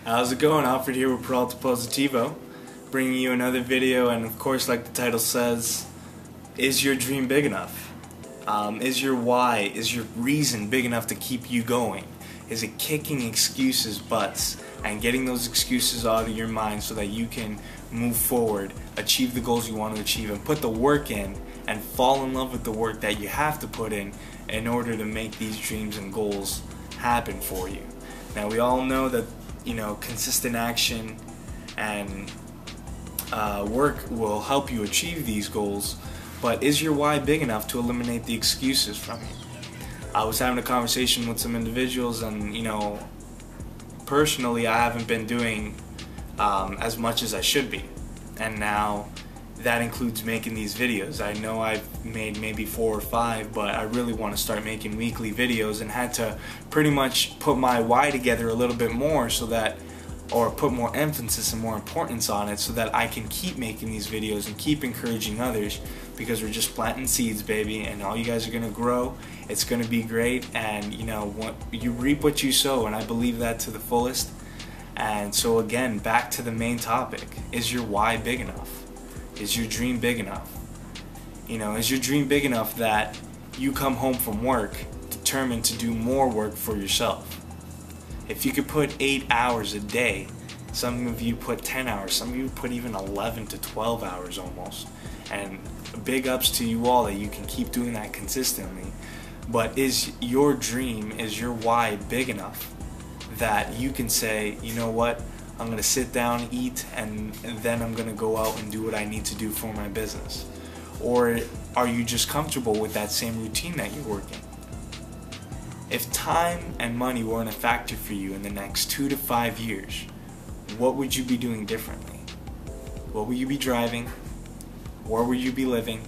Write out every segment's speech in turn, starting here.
How's it going? Alfred here with Peralta Positivo, bringing you another video, and of course, like the title says, is your dream big enough? Is your why, is your reason big enough to keep you going? Is it kicking excuses butts and getting those excuses out of your mind so that you can move forward, achieve the goals you want to achieve, and put the work in and fall in love with the work that you have to put in order to make these dreams and goals happen for you? Now, we all know that consistent action and work will help you achieve these goals, but is your why big enough to eliminate the excuses from you? I was having a conversation with some individuals, and personally I haven't been doing as much as I should be, and now that includes making these videos. I know I've made maybe 4 or 5, but I really want to start making weekly videos, and had to pretty much put my why together a little bit more so that, or put more emphasis and more importance on it so that I can keep making these videos and keep encouraging others, because we're just planting seeds, baby, and all you guys are going to grow. It's going to be great, and you reap what you sow, and I believe that to the fullest. And so again, back to the main topic, is your why big enough? Is your dream big enough? Is your dream big enough that you come home from work determined to do more work for yourself? If you could put 8 hours a day, some of you put 10 hours, some of you put even 11 to 12 hours almost, and big ups to you all that you can keep doing that consistently. But is your dream, is your why big enough that you can say, you know what, I'm going to sit down, eat, and then I'm going to go out and do what I need to do for my business? Or are you just comfortable with that same routine that you're working? If time and money weren't a factor for you in the next 2 to 5 years, what would you be doing differently? What would you be driving? Where would you be living?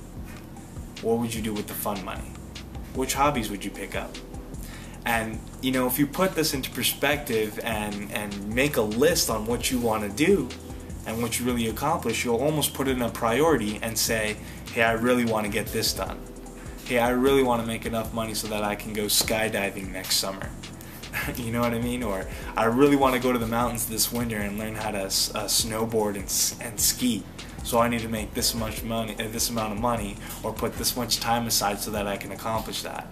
What would you do with the fun money? Which hobbies would you pick up? And if you put this into perspective and make a list on what you want to do and what you really accomplish, you'll almost put it in a priority and say, hey, I really want to get this done. Hey, I really want to make enough money so that I can go skydiving next summer. You know what I mean? Or I really want to go to the mountains this winter and learn how to snowboard and ski. So I need to make this much money, this amount of money, or put this much time aside so that I can accomplish that.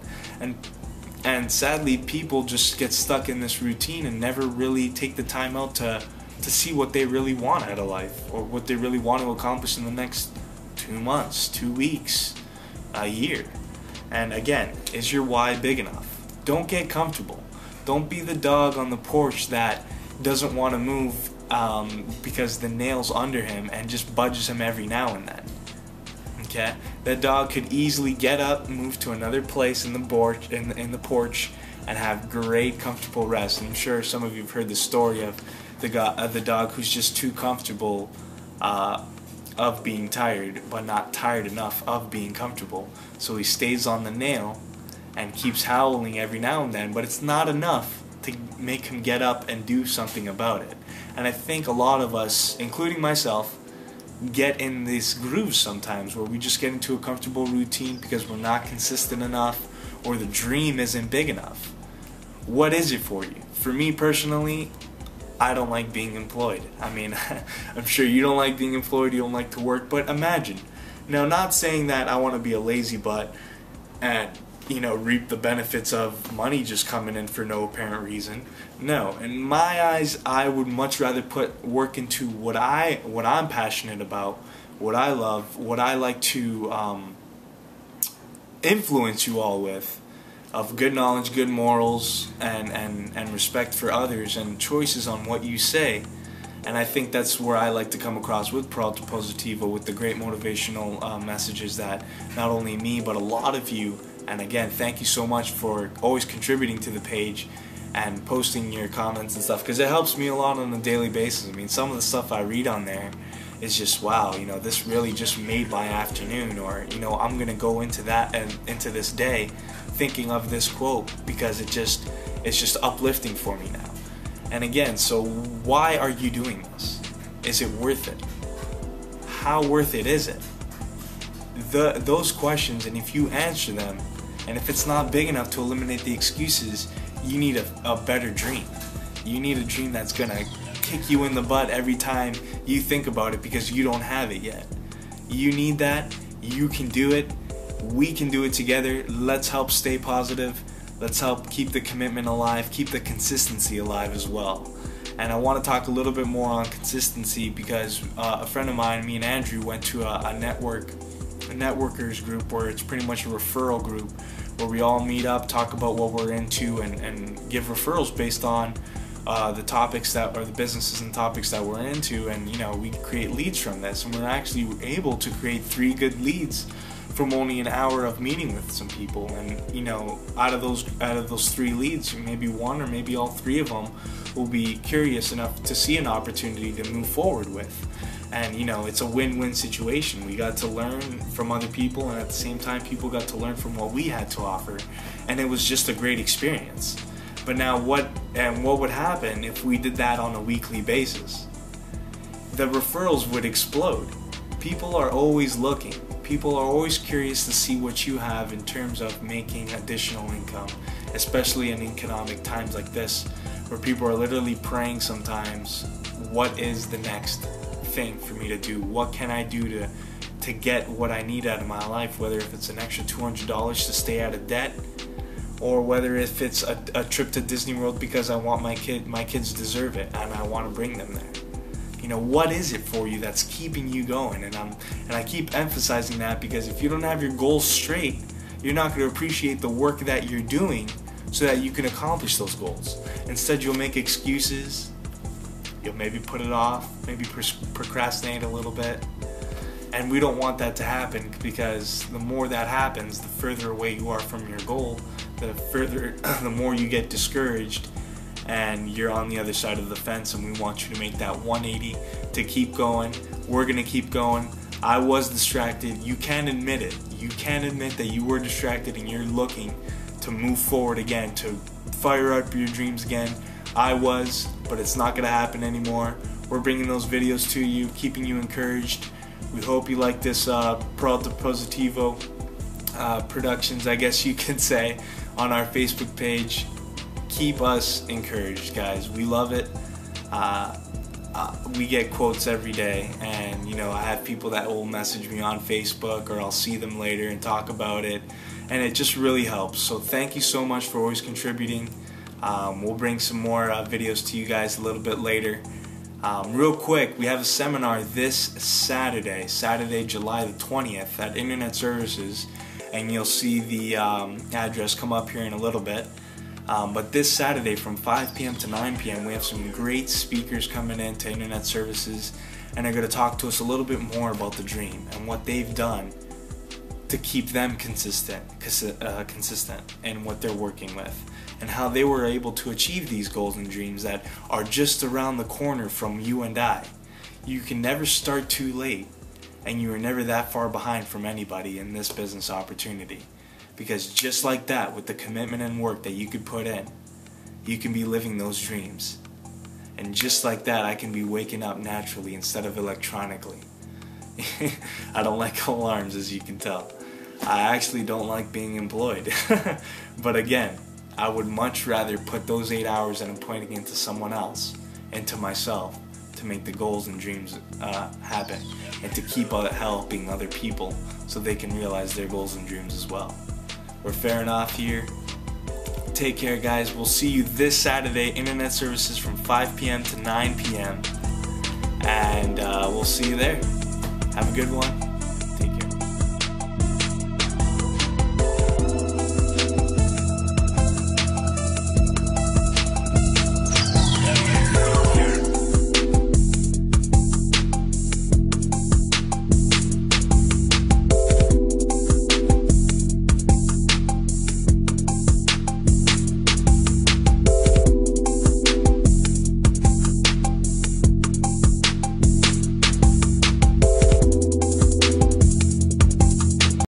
And sadly, people just get stuck in this routine and never really take the time out to see what they really want out of life, or what they really want to accomplish in the next 2 months, 2 weeks, a year. And again, is your why big enough? Don't get comfortable. Don't be the dog on the porch that doesn't want to move because the nail's under him and just budges him every now and then. Okay? That dog could easily get up, move to another place in the porch, and have great, comfortable rest. And I'm sure some of you have heard the story of the dog who's just too comfortable of being tired, but not tired enough of being comfortable. So he stays on the nail and keeps howling every now and then, but it's not enough to make him get up and do something about it. And I think a lot of us, including myself, get in this groove sometimes where we just get into a comfortable routine because we're not consistent enough, or the dream isn't big enough. What is it for you? For me personally, I don't like being employed. I mean, I'm sure you don't like being employed, you don't like to work, but imagine. Now, not saying that I want to be a lazy butt and reap the benefits of money just coming in for no apparent reason. No, in my eyes, I would much rather put work into what I'm passionate about, what I love, what I like to influence you all with, of good knowledge, good morals, and respect for others, and choices on what you say. And I think that's where I like to come across with Peralta Positivo, with the great motivational messages that not only me, but a lot of you. And again, thank you so much for always contributing to the page and posting your comments and stuff, because it helps me a lot on a daily basis. I mean, some of the stuff I read on there is just, wow, this really just made my afternoon, or I'm gonna go into that and into this day thinking of this quote because it's just uplifting for me now. And again, so why are you doing this? Is it worth it? How worth it is it? Those questions, and if you answer them, and if it's not big enough to eliminate the excuses, you need a better dream. You need a dream that's gonna kick you in the butt every time you think about it because you don't have it yet. You need that. You can do it. We can do it together. Let's help stay positive. Let's help keep the commitment alive, keep the consistency alive as well. And I want to talk a little bit more on consistency because a friend of mine, me and Andrew, went to a networkers group where it's pretty much a referral group where we all meet up, talk about what we're into, and give referrals based on the topics that, or the businesses and topics that we're into. And you know, we create leads from this, and we're actually able to create 3 good leads from only an hour of meeting with some people. And you know, out of those 3 leads, maybe 1 or maybe all 3 of them will be curious enough to see an opportunity to move forward with. And you know, it's a win-win situation. We got to learn from other people, and at the same time people got to learn from what we had to offer, and it was just a great experience. But now what would happen if we did that on a weekly basis? The referrals would explode. People are always looking. People are always curious to see what you have in terms of making additional income, especially in economic times like this, where people are literally praying sometimes, what is the next thing for me to do? What can I do to get what I need out of my life, whether if it's an extra $200 to stay out of debt, or whether if it's a trip to Disney World because I want my kids deserve it and I want to bring them there. You know, what is it for you that's keeping you going? And I keep emphasizing that because if you don't have your goals straight, you're not going to appreciate the work that you're doing so that you can accomplish those goals. Instead, you'll make excuses. You'll maybe put it off, maybe procrastinate a little bit. And we don't want that to happen, because the more that happens, the further away you are from your goal, the more you get discouraged and you're on the other side of the fence. And we want you to make that 180 to keep going. We're going to keep going. I was distracted. You can admit it. You can admit that you were distracted and you're looking to move forward again, to fire up your dreams again. I was, but it's not going to happen anymore. We're bringing those videos to you, keeping you encouraged. We hope you like this Peralta Positivo productions, I guess you could say, on our Facebook page. Keep us encouraged, guys. We love it. We get quotes every day, and you know, I have people that will message me on Facebook, or I'll see them later and talk about it, and it just really helps. So thank you so much for always contributing. We'll bring some more videos to you guys a little bit later. Real quick, we have a seminar this Saturday, July the 20th at Internet Services, and you'll see the address come up here in a little bit. But this Saturday from 5 p.m. to 9 p.m. we have some great speakers coming in to Internet Services, and they're going to talk to us a little bit more about the dream and what they've done to keep them consistent in what they're working with, and how they were able to achieve these goals and dreams that are just around the corner from you and I. You can never start too late, and you are never that far behind from anybody in this business opportunity. Because just like that, with the commitment and work that you could put in, you can be living those dreams. And just like that, I can be waking up naturally instead of electronically. I don't like alarms, as you can tell. I actually don't like being employed. But again, I would much rather put those 8 hours that I'm putting into someone else, into myself, to make the goals and dreams happen, and to keep helping other people so they can realize their goals and dreams as well. We're fairing off here. Take care, guys. We'll see you this Saturday, Internet Services from 5 p.m. to 9 p.m. And we'll see you there. Have a good one.